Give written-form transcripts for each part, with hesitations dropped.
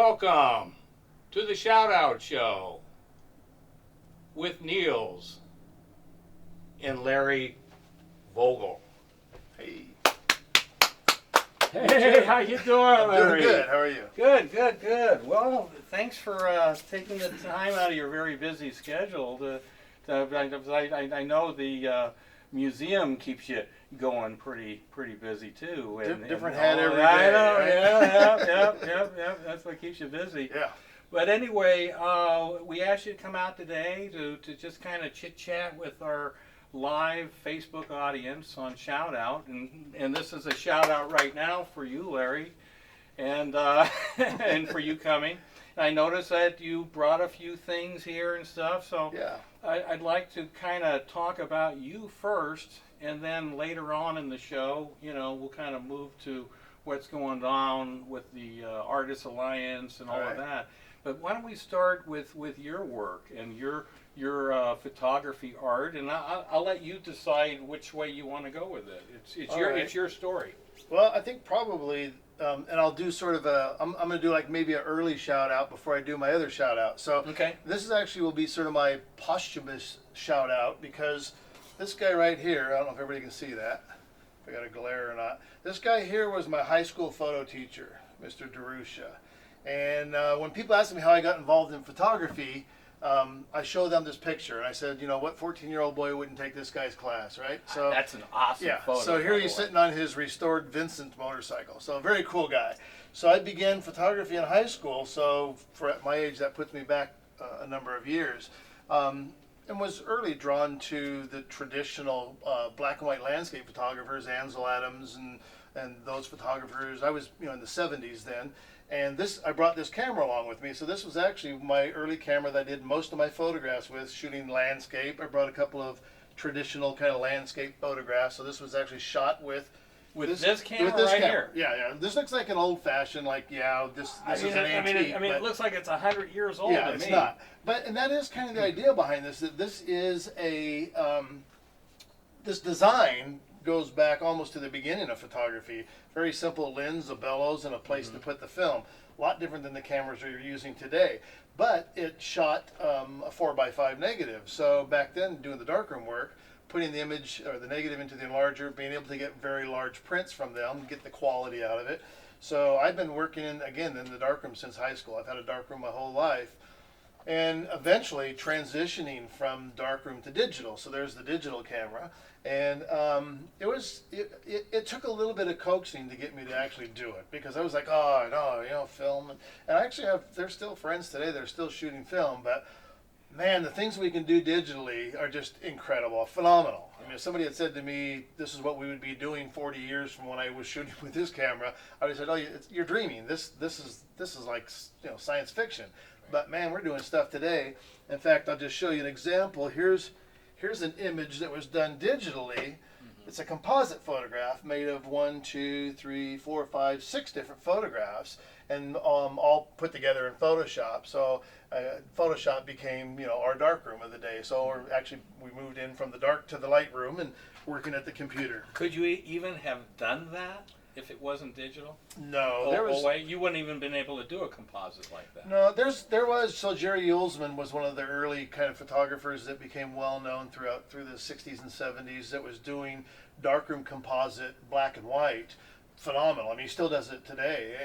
Welcome to the Shout Out Show with Niels and Larry Vogel. Hey. Hey, how you doing, Larry? Doing good. How are you? Good. Well, thanks for taking the time out of your very busy schedule I know the museum keeps you going pretty busy too. Different hat every day. I know. Right? Yeah. That's what keeps you busy. Yeah. But anyway, we asked you to come out today to just kind of chit chat with our live Facebook audience on Shout Out, and this is a shout out right now for you, Larry, and and for you coming. And I noticed that you brought a few things here and stuff, so Yeah. I'd like to kind of talk about you first, and then later on in the show, we'll kind of move to what's going on with the Artists Alliance and all of that. But why don't we start with your work and your photography art, and I'll let you decide which way you want to go with it. It's your story. Well, I think probably, and I'll do sort of I'm going to do like maybe an early shout out before I do my other shout out. So Okay. This is actually will be sort of my posthumous shout out, because this guy right here, I don't know if everybody can see that, if I got a glare or not. This guy here was my high school photo teacher, Mr. DeRusha. And when people ask me how I got involved in photography, I show them this picture, and I said, what 14-year-old boy wouldn't take this guy's class, right? So That's an awesome photo. So here he's sitting on his restored Vincent motorcycle. So a very cool guy. So I began photography in high school. So for at my age, that puts me back a number of years, and was early drawn to the traditional black and white landscape photographers, Ansel Adams and those photographers. I was in the 70s then. And I brought this camera along with me. So this was actually my early camera that I did most of my photographs with, shooting landscape. I brought a couple of traditional kind of landscape photographs. So this was actually shot with this camera right here. Yeah. This looks like an old-fashioned, this is an antique. It looks like it's 100 years old. Yeah, it's not. And that is kind of the idea behind this. That this is this design goes back almost to the beginning of photography. Very simple lens, a bellows, and a place to put the film. A lot different than the cameras you're using today. But it shot a 4x5 negative. So back then, doing the darkroom work, putting the image or the negative into the enlarger, being able to get very large prints from them, get the quality out of it. So I've been working in the darkroom since high school. I've had a darkroom my whole life. And eventually transitioning from darkroom to digital. So there's the digital camera. And it took a little bit of coaxing to get me to actually do it, because I was like, oh no, film. And I actually they're still friends today. They're still shooting film, but man, the things we can do digitally are just incredible, phenomenal. I mean, if somebody had said to me, this is what we would be doing 40 years from when I was shooting with this camera, I would have said, oh, you're dreaming. This is like science fiction. But man, we're doing stuff today. In fact, I'll just show you an example. Here's an image that was done digitally. It's a composite photograph made of 1, 2, 3, 4, 5, 6 different photographs, and all put together in Photoshop. So Photoshop became our dark room of the day. So we moved in from the dark to the light room and working at the computer. Could you even have done that if it wasn't digital? No, you wouldn't even been able to do a composite like that. No, so Jerry Ullsman was one of the early kind of photographers that became well known through the 60s and 70s that was doing darkroom composite black and white. Phenomenal. I mean, he still does it today,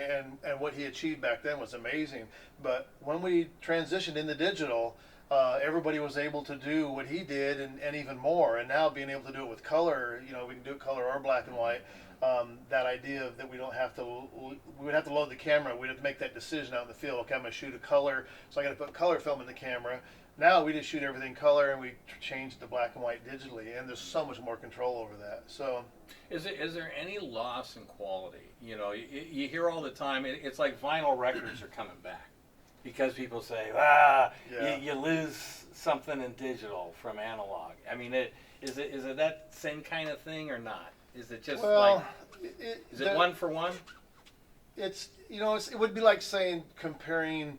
and what he achieved back then was amazing. But when we transitioned into digital, everybody was able to do what he did and even more. And now being able to do it with color, we can do it color or black and white. That idea that we would have to load the camera, we'd have to make that decision out in the field. Okay, I'm going to shoot a color, so I got to put color film in the camera. Now we just shoot everything color, and we change the black and white digitally, and there's so much more control over that. So, is there any loss in quality? You hear all the time. It's like vinyl records are coming back because people say, you lose something in digital from analog. I mean, is it that same kind of thing or not? Is it just is it one for one? It would be like saying comparing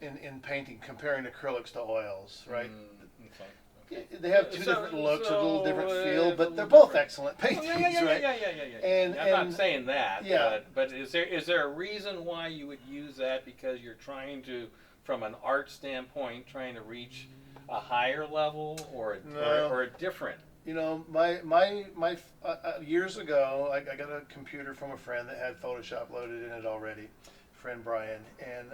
in painting, comparing acrylics to oils, right? Okay. They have two So- different looks, a so, little different feel, it's a but they're little both different. excellent Oh, paintings, yeah, right? yeah. And- I'm and- not saying that, Yeah. but is there a reason why you would use that? Because you're trying to, from an art standpoint, trying to reach a higher level or No. or a different? You know, years ago, I got a computer from a friend that had Photoshop loaded in it already, friend Brian, and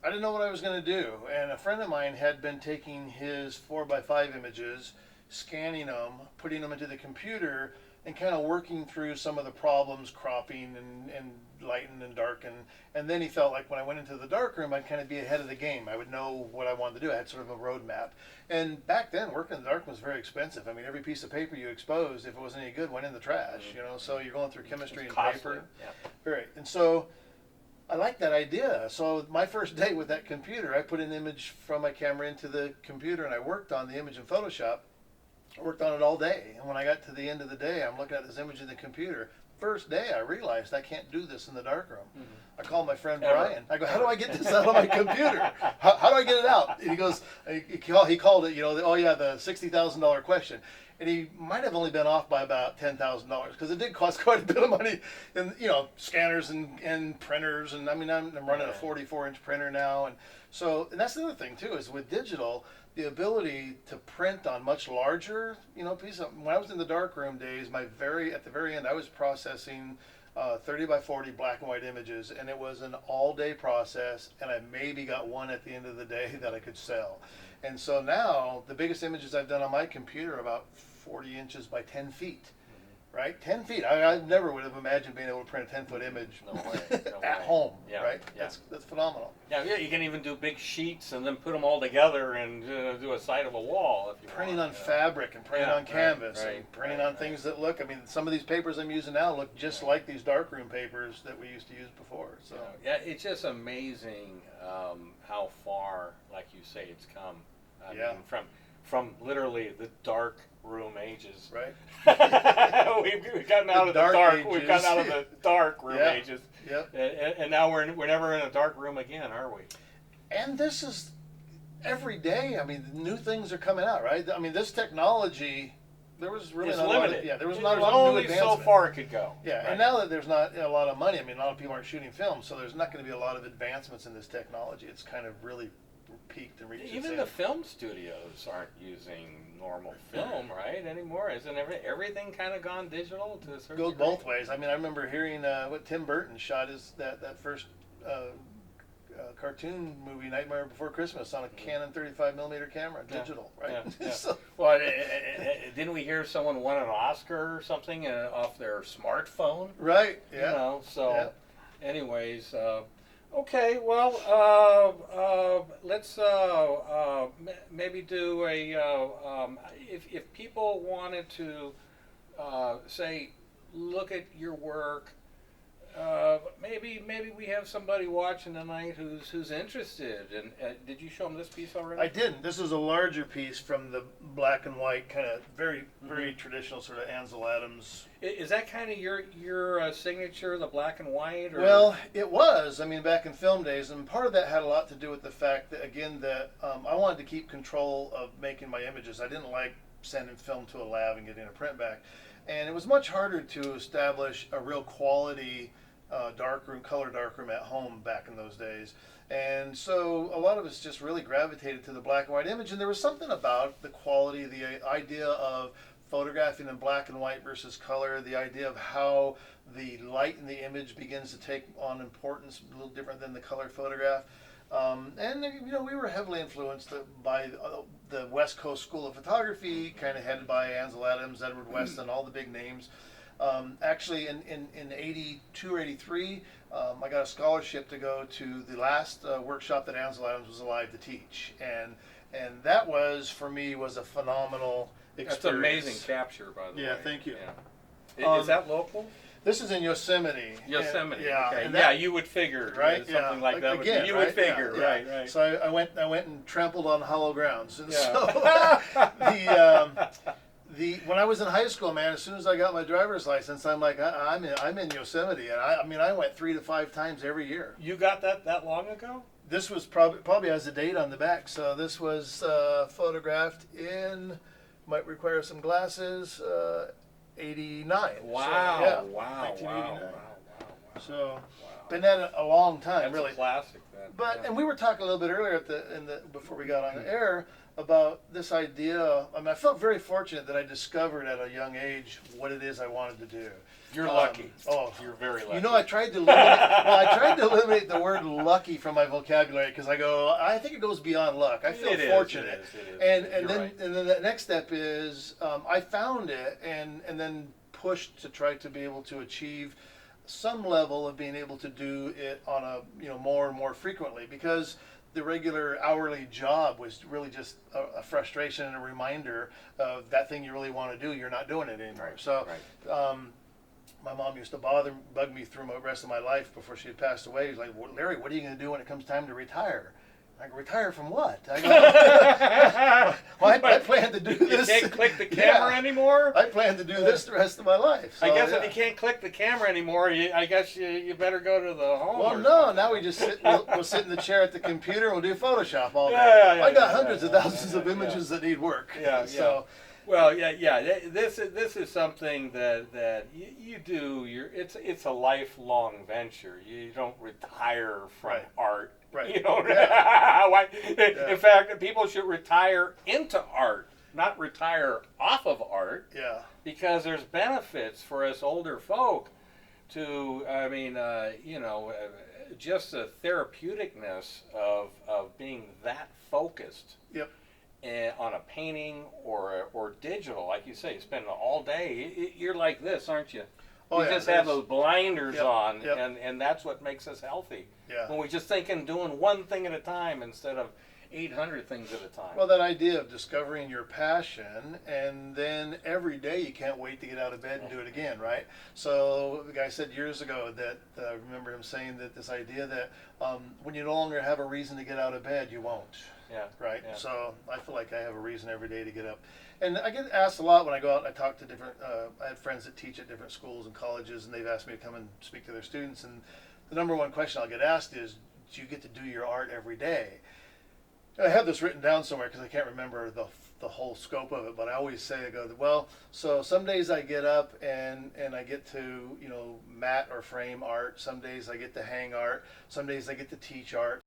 I didn't know what I was going to do. And a friend of mine had been taking his 4x5 images, scanning them, putting them into the computer, and kind of working through some of the problems, cropping and lighten and darken. And then he felt like when I went into the darkroom, I'd kind of be ahead of the game. I would know what I wanted to do. I had sort of a roadmap. And back then, working in the dark was very expensive. I mean, every piece of paper you exposed, if it wasn't any good, went in the trash. You know, so you're going through chemistry and Costly. paper. Yeah. Right. And so I liked that idea. So my first day with that computer, I put an image from my camera into the computer and I worked on the image in Photoshop. I worked on it all day. And when I got to the end of the day, I'm looking at this image in the computer. First day, I realized I can't do this in the darkroom. I called my friend Ever. Brian. I go, how do I get this out of my computer? How do I get it out? And he goes, he called it, the $60,000 question. And he might have only been off by about $10,000 because it did cost quite a bit of money in, scanners and printers. And I mean, I'm running a 44-inch printer now. And that's the other thing too, is with digital, the ability to print on much larger, pieces. When I was in the darkroom days, at the very end, I was processing 30 by 40 black and white images, and it was an all-day process, and I maybe got one at the end of the day that I could sell. And so now, the biggest images I've done on my computer are about 40 inches by 10 feet. Right, 10 feet. I never would have imagined being able to print a 10-foot image No way. at home. Yeah, Right, yeah. that's phenomenal. Yeah, you can even do big sheets and then put them all together and do a side of a wall if you Printing want. on fabric and printing Yeah, on canvas right, and printing right, on things that look. I mean, some of these papers I'm using now look just like these darkroom papers that we used to use before. So Yeah, it's just amazing how far, like you say, it's come. I Yeah. mean, from literally the dark room ages. right. we've gotten out The of the dark dark. We've ages. gotten out of the dark room Yeah. ages, Yep. and now we're never in a dark room again, are we? And this is every day. I mean, new things are coming out, right? I mean, this technology. There was really It's not a lot limited. of, there was There's not a lot of new only advancement. so far it could go. Yeah, Right. and now that there's not a lot of money, I mean, a lot of people aren't shooting film, so there's not going to be a lot of advancements in this technology. It's kind of really peaked and reached its Even end. the film studios aren't using normal film, right, anymore. Isn't everything kind of gone digital to a certain Goes degree? both ways. I mean, I remember hearing what Tim Burton shot that first cartoon movie, Nightmare Before Christmas, on a Canon 35mm camera, Yeah, digital, right? yeah, yeah. So, Well, didn't we hear someone won an Oscar or something off their smartphone? right, You yeah. know, so, Yeah. anyways, okay, well, let's maybe do if people wanted to, say, look at your work, maybe we have somebody watching tonight who's interested. And did you show them this piece already? I didn't. This is a larger piece from the black and white, kind of very traditional sort of Ansel Adams. Is that kind of your signature, the black and white? Or? Well, it was. I mean, back in film days, and part of that had a lot to do with the fact that, again, that I wanted to keep control of making my images. I didn't like sending film to a lab and getting a print back, and it was much harder to establish a real quality color darkroom at home back in those days. And so a lot of us just really gravitated to the black and white image, and there was something about the quality, the idea of photographing in black and white versus color, the idea of how the light in the image begins to take on importance a little different than the color photograph. And we were heavily influenced by the West Coast School of Photography, kind of headed by Ansel Adams, Edward Weston, all the big names. Actually, in 82 or 83, I got a scholarship to go to the last workshop that Ansel Adams was alive to teach, and that was, for me, was a phenomenal experience. That's an amazing capture, by the way. Yeah, thank you. Yeah. Is that local? This is in Yosemite. Yosemite. Yeah, Okay. and Yeah, you would figure. right? Something like that. Again, You right? would figure. Yeah, Right. yeah. Right. So I went and trampled on hollow grounds, and Yeah. so when I was in high school, man, as soon as I got my driver's license, I'm like, I'm in Yosemite, and I mean I went 3 to 5 times every year. You got that long ago? this was probably has a date on the back. So this was photographed in, might require some glasses, 89. Wow, So, yeah, wow, 1989. wow. So been at a long time, That's really. a classic then. But yeah. and we were talking a little bit earlier before we got on the air about this idea. I mean, I felt very fortunate that I discovered at a young age what it is I wanted to do. You're lucky. Oh, You're very lucky. you know, I tried to eliminate the word lucky from my vocabulary because I think it goes beyond luck. I feel It is, fortunate. it is. And You're then right. and then the next step is I found it and then pushed to try to be able to achieve some level of being able to do it on a more and more frequently, because the regular hourly job was really just a frustration and a reminder of that thing you really want to do, you're not doing it anymore. Right, So right. my mom used to bug me through the rest of my life before she had passed away. She's like, well, Larry, what are you going to do when it comes time to retire? I go, retire from what? I go, well, I plan to do You this. can't click the camera Yeah. anmer? I plan to do this the rest of my life. So, I guess yeah. if you can't click the camera anymore, I guess you better go to the home. Well, or no. something. Now we just sit. We'll sit in the chair at the computer and we'll do Photoshop all day. Yeah, I got yeah, hundreds yeah, of yeah, thousands yeah, of images that need work. Yeah, So, Well, yeah. This is something that you do. It's a lifelong venture. You don't retire from Right. art. Right. You know, Yeah. Why? Yeah. In fact, people should retire into art, not retire off of art, yeah. because there's benefits for us older folk to. I mean, just the therapeuticness of being that focused. Yep. On a painting or digital, like you say, you spend all day. You're like this, aren't you? Oh, You yeah, just have there's- those blinders Yep, on, yep. and that's what makes us healthy. Yeah. When we just thinking doing one thing at a time instead of 800 things at a time. Well, that idea of discovering your passion, and then every day you can't wait to get out of bed and do it again, right? So the guy said years ago that I remember him saying that this idea that when you no longer have a reason to get out of bed, you won't. yeah. Right. Yeah. So I feel like I have a reason every day to get up. And I get asked a lot when I go out and I talk to different, I have friends that teach at different schools and colleges, and they've asked me to come and speak to their students. And the number one question I'll get asked is, do you get to do your art every day? And I have this written down somewhere because I can't remember the whole scope of it, but I always say, I go, well, so some days I get up and I get to, mat or frame art. Some days I get to hang art. Some days I get to teach art.